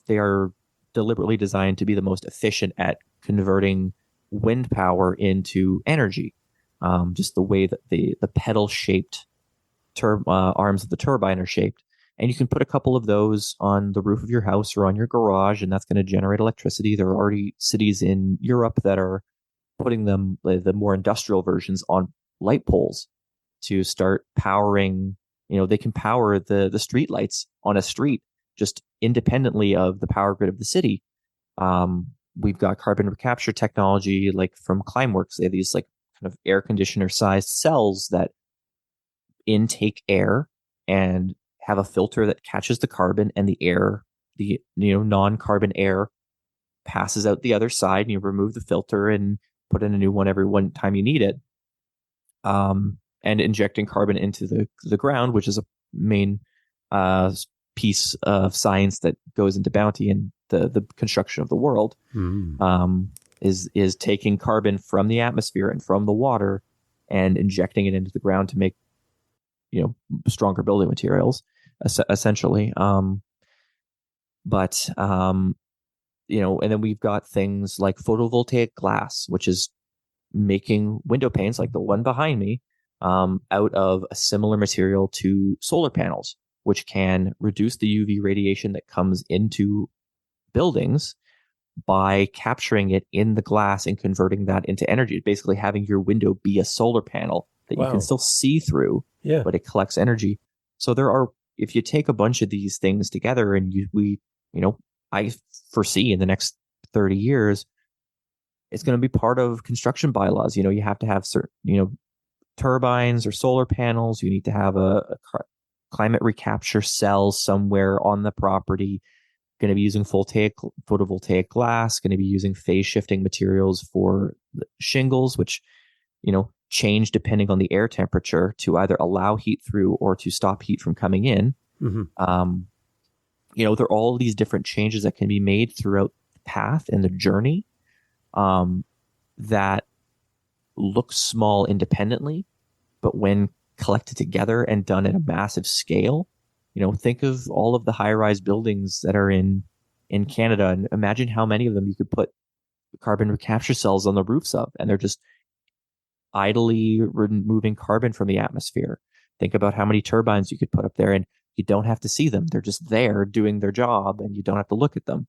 They are deliberately designed to be the most efficient at converting wind power into energy. Just the way that the pedal shaped arms of the turbine are shaped. And you can put a couple of those on the roof of your house or on your garage, and that's going to generate electricity. There are already cities in Europe that are putting them, the more industrial versions, on light poles to start powering. They can power the street lights on a street just independently of the power grid of the city. We've got carbon capture technology, like from Climeworks. They have these like kind of air conditioner sized cells that intake air and have a filter that catches the carbon, and the air, the non-carbon air, passes out the other side, and you remove the filter and put in a new one every one time you need it. And injecting carbon into the ground, which is a main piece of science that goes into bounty and the construction of the world. Is taking carbon from the atmosphere and from the water and injecting it into the ground to make stronger building materials, essentially. And then we've got things like photovoltaic glass, which is making window panes like the one behind me out of a similar material to solar panels, which can reduce the UV radiation that comes into buildings by capturing it in the glass and converting that into energy. Basically having your window be a solar panel that you can still see through, but it collects energy. So if you take a bunch of these things together and I foresee in the next 30 years, it's going to be part of construction bylaws. You have to have certain, turbines or solar panels. You need to have a climate recapture cell somewhere on the property. Going to be using photovoltaic glass. Going to be using phase shifting materials for shingles, which change depending on the air temperature to either allow heat through or to stop heat from coming in. Mm-hmm. There are all these different changes that can be made throughout the path and the journey that look small independently, but when collected together and done at a massive scale, think of all of the high-rise buildings that are in Canada, and imagine how many of them you could put carbon recapture cells on the roofs of, and they're just idly removing carbon from the atmosphere. Think about how many turbines you could put up there, and you don't have to see them. They're just there doing their job, and you don't have to look at them.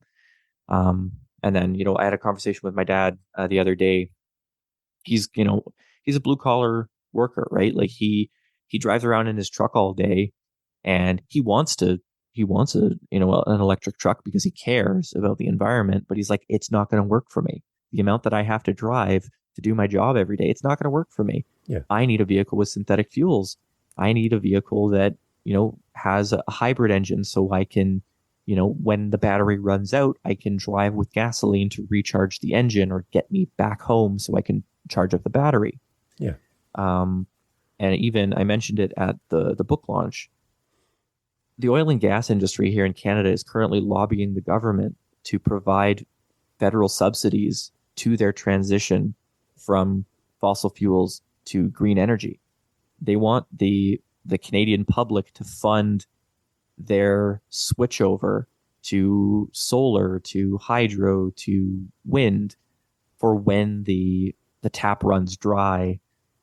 And then, I had a conversation with my dad the other day. He's a blue collar worker, right? Like he drives around in his truck all day, and he wants an electric truck because he cares about the environment. But he's like, it's not going to work for me. The amount that I have to drive to do my job every day, it's not going to work for me. Yeah. I need a vehicle with synthetic fuels. I need a vehicle that, has a hybrid engine, so I can, when the battery runs out, I can drive with gasoline to recharge the engine or get me back home so I can charge up the battery. Yeah. And even I mentioned it at the book launch. The oil and gas industry here in Canada is currently lobbying the government to provide federal subsidies to their transition from fossil fuels to green energy. They want the Canadian public to fund their switchover to solar, to hydro, to wind for when the tap runs dry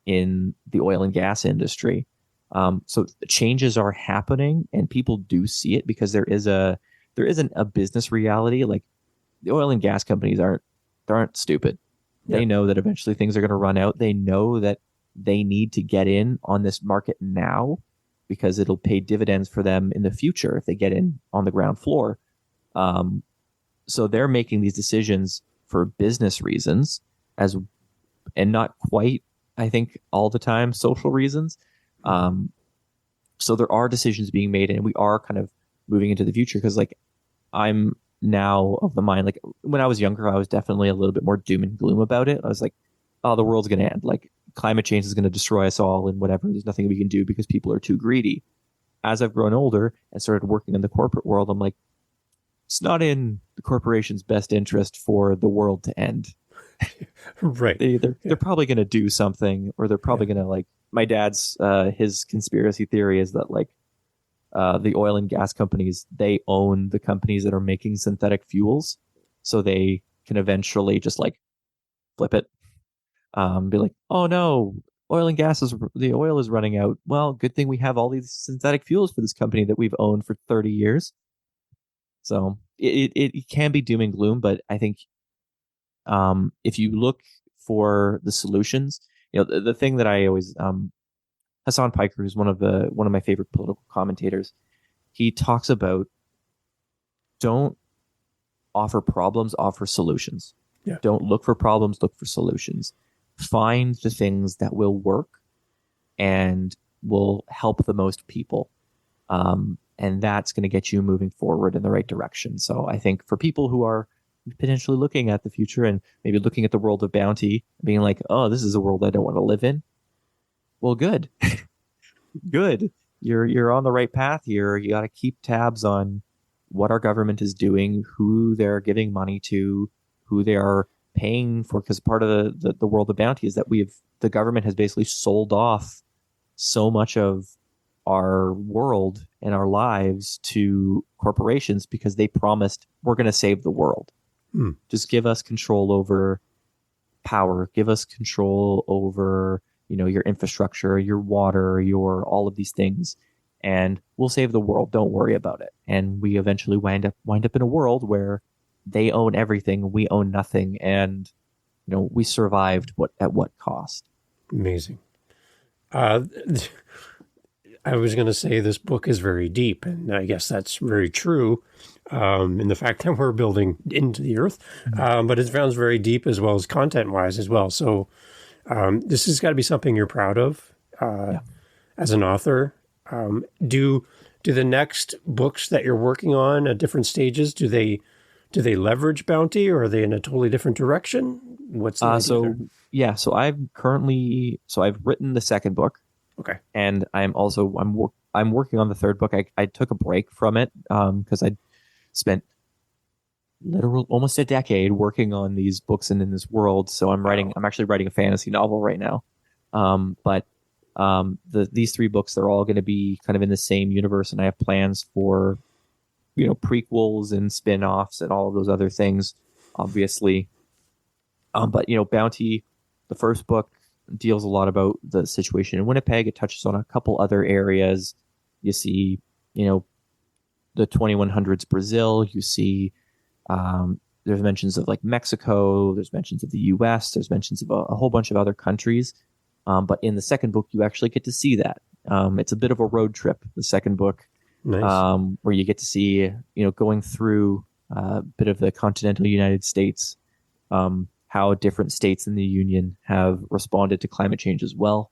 in the oil and gas industry. So changes are happening, and people do see it because there isn't a business reality. Like, the oil and gas companies aren't stupid. Yeah. They know that eventually things are going to run out. They know that they need to get in on this market now because it'll pay dividends for them in the future if they get in on the ground floor. So they're making these decisions for business reasons, and not quite, I think, all the time social reasons. So there are decisions being made, and we are kind of moving into the future, because like, I'm now of the mind, like, when I was younger, I was definitely a little bit more doom and gloom about it. I was like, oh, the world's going to end. Like, climate change is going to destroy us all and whatever. There's nothing we can do because people are too greedy. As I've grown older and started working in the corporate world, I'm like, it's not in the corporation's best interest for the world to end. Right. They're probably going to do something, or they're probably going to, like, my dad's, his conspiracy theory is that, like, the oil and gas companies, they own the companies that are making synthetic fuels, so they can eventually just like flip it, be like, oh no, the oil is running out. Well, good thing we have all these synthetic fuels for this company that we've owned for 30 years. So it can be doom and gloom, but I think if you look for the solutions, the thing that I always Hassan Piker, who's one of my favorite political commentators, he talks about, don't offer problems, offer solutions. Yeah. Don't look for problems, look for solutions. Find the things that will work and will help the most people. And that's going to get you moving forward in the right direction. So I think for people who are potentially looking at the future and maybe looking at the world of bounty, being like, oh, this is a world I don't want to live in. Well, good. Good. You're on the right path here. You got to keep tabs on what our government is doing, who they're giving money to, who they are paying for, because part of the world of bounty is that the government has basically sold off so much of our world and our lives to corporations because they promised, we're going to save the world. Just give us control over power, give us control over your infrastructure, your water, your all of these things, and we'll save the world. Don't worry about it. And we eventually wind up in a world where they own everything, we own nothing, and we survived at what cost? Amazing. I was going to say this book is very deep, and I guess that's very true in the fact that we're building into the earth, but it sounds very deep as well as content-wise as well. So this has got to be something you're proud of as an author. Do the next books that you're working on at different stages, do they leverage bounty, or are they in a totally different direction? What's the idea there? So I've written the second book. Okay. And I'm working on the third book. I took a break from it because I spent almost a decade working on these books and in this world. So I'm actually writing a fantasy novel right now. But these three books, they're all going to be kind of in the same universe, and I have plans for prequels and spin-offs and all of those other things, obviously. But Bounty, the first book, deals a lot about the situation in Winnipeg. It touches on a couple other areas. You see, the 2100s Brazil. You see, there's mentions of like Mexico. There's mentions of the U.S. There's mentions of a whole bunch of other countries. But in the second book, you actually get to see that. It's a bit of a road trip, the second book. Nice. Where you get to see, going through a bit of the continental United States, how different states in the Union have responded to climate change as well.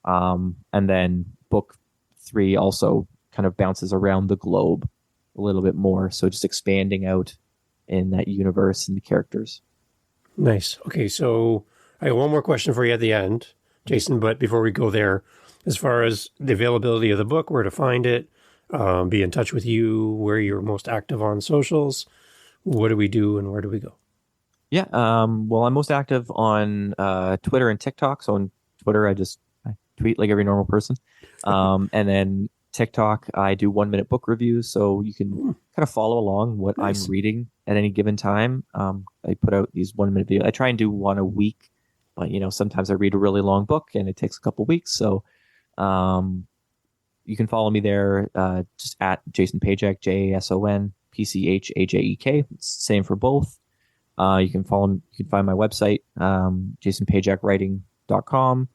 And then book 3 also kind of bounces around the globe a little bit more. So just expanding out in that universe and the characters. Nice. Okay, so I have one more question for you at the end, Jason, but before we go there, as far as the availability of the book, where to find it, be in touch with you, where you're most active on socials, what do we do and where do we go? Yeah. Well, I'm most active on Twitter and TikTok. So on Twitter, I tweet like every normal person. And then TikTok, I do 1 minute book reviews. So you can Ooh, kind of follow along what I'm nice. reading at any given time. I put out these 1 minute videos. I try and do one a week, but sometimes I read a really long book and it takes a couple weeks. So um, you can follow me there, just at Jason Pchajek, JasonPchajek. It's the same for both. You can find my website, jasonpajackwriting.com.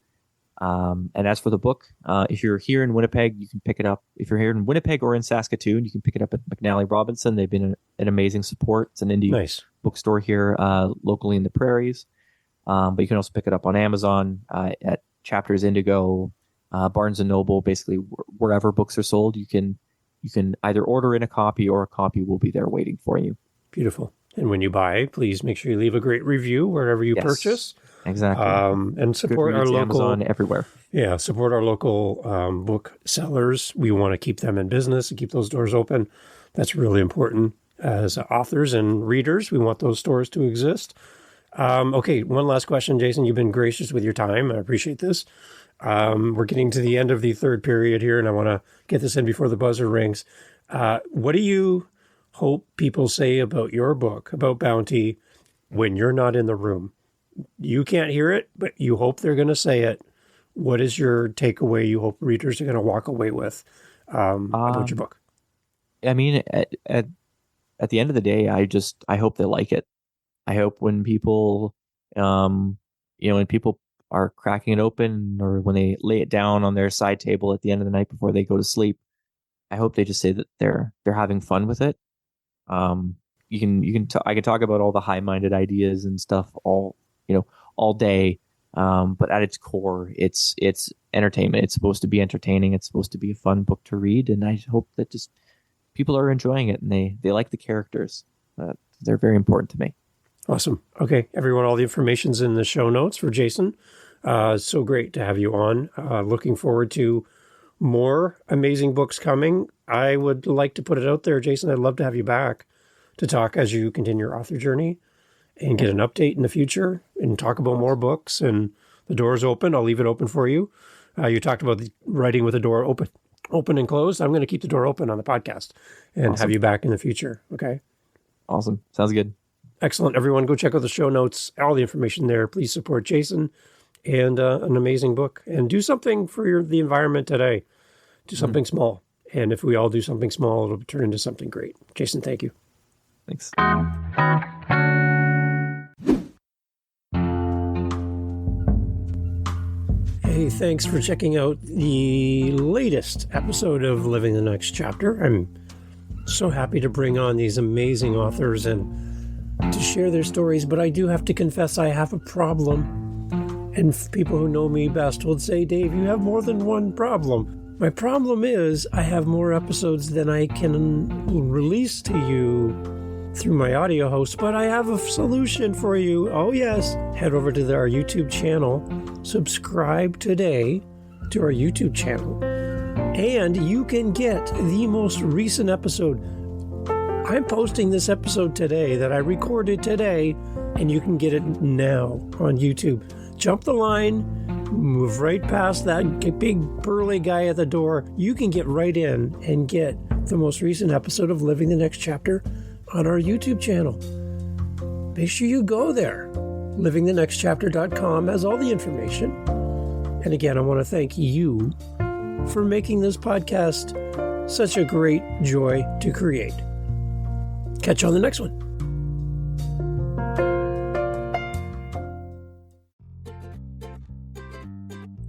And as for the book, if you're here in Winnipeg, you can pick it up. If you're here in Winnipeg or in Saskatoon, you can pick it up at McNally Robinson. They've been an amazing support. It's an indie Nice. bookstore here, locally in the prairies. But you can also pick it up on Amazon, at Chapters Indigo, Barnes and Noble, basically wherever books are sold. You can either order in a copy or a copy will be there waiting for you. Beautiful. And when you buy, please make sure you leave a great review wherever you purchase. Exactly. And support our Goodreads, local Amazon, everywhere. Yeah, support our local book sellers. We want to keep them in business and keep those doors open. That's really important as authors and readers. We want those stores to exist. Okay, one last question, Jason. You've been gracious with your time. I appreciate this. We're getting to the end of the third period here, and I want to get this in before the buzzer rings. What do you hope people say about your book, about Bounty, when you're not in the room? You can't hear it, but you hope they're going to say it. What is your takeaway you hope readers are going to walk away with about your book? I mean, at the end of the day, I hope they like it. I hope when people, when people are cracking it open or when they lay it down on their side table at the end of the night before they go to sleep, I hope they just say that they're having fun with it. I can talk about all the high-minded ideas and stuff all day. But at its core, it's entertainment. It's supposed to be entertaining. It's supposed to be a fun book to read. And I hope that just people are enjoying it and they like the characters. They're very important to me. Awesome. Okay, everyone, all the information's in the show notes for Jason. So great to have you on. Looking forward to more amazing books coming. I would like to put it out there, Jason. I'd love to have you back to talk as you continue your author journey and get an update in the future and talk about more books. And the door's open. I'll leave it open for you. You talked about the writing with the door open and closed. I'm going to keep the door open on the podcast and have you back in the future. Okay. Awesome. Sounds good. Excellent. Everyone, go check out the show notes, all the information there. Please support Jason and an amazing book. And do something for the environment today. Do something small. And if we all do something small, it'll turn into something great. Jason, thank you. Thanks. Hey, thanks for checking out the latest episode of Living the Next Chapter. I'm so happy to bring on these amazing authors and to share their stories, but I do have to confess I have a problem. And people who know me best would say, Dave, you have more than one problem. My problem is I have more episodes than I can release to you through my audio host, but I have a solution for you. Oh, yes. Head over to our YouTube channel. Subscribe today to our YouTube channel, and you can get the most recent episode. I'm posting this episode today that I recorded today, and you can get it now on YouTube. Jump the line, move right past that big burly guy at the door. You can get right in and get the most recent episode of Living the Next Chapter on our YouTube channel. Make sure you go there. livingthenextchapter.com has all the information. And again, I want to thank you for making this podcast such a great joy to create. Catch you on the next one.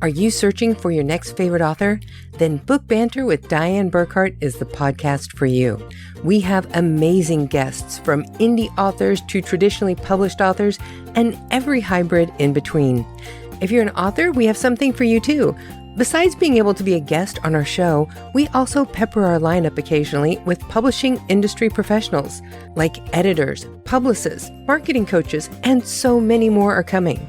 Are you searching for your next favorite author? Then Book Banter with Diane Burkhart is the podcast for you. We have amazing guests from indie authors to traditionally published authors and every hybrid in between. If you're an author, we have something for you too. Besides being able to be a guest on our show, we also pepper our lineup occasionally with publishing industry professionals like editors, publicists, marketing coaches, and so many more are coming.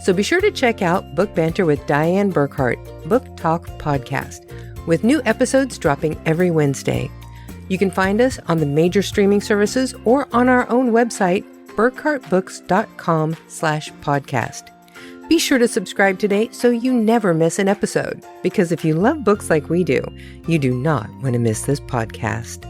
So be sure to check out Book Banter with Diane Burkhart, Book Talk Podcast, with new episodes dropping every Wednesday. You can find us on the major streaming services or on our own website, burkhartbooks.com/podcast. Be sure to subscribe today so you never miss an episode, because if you love books like we do, you do not want to miss this podcast.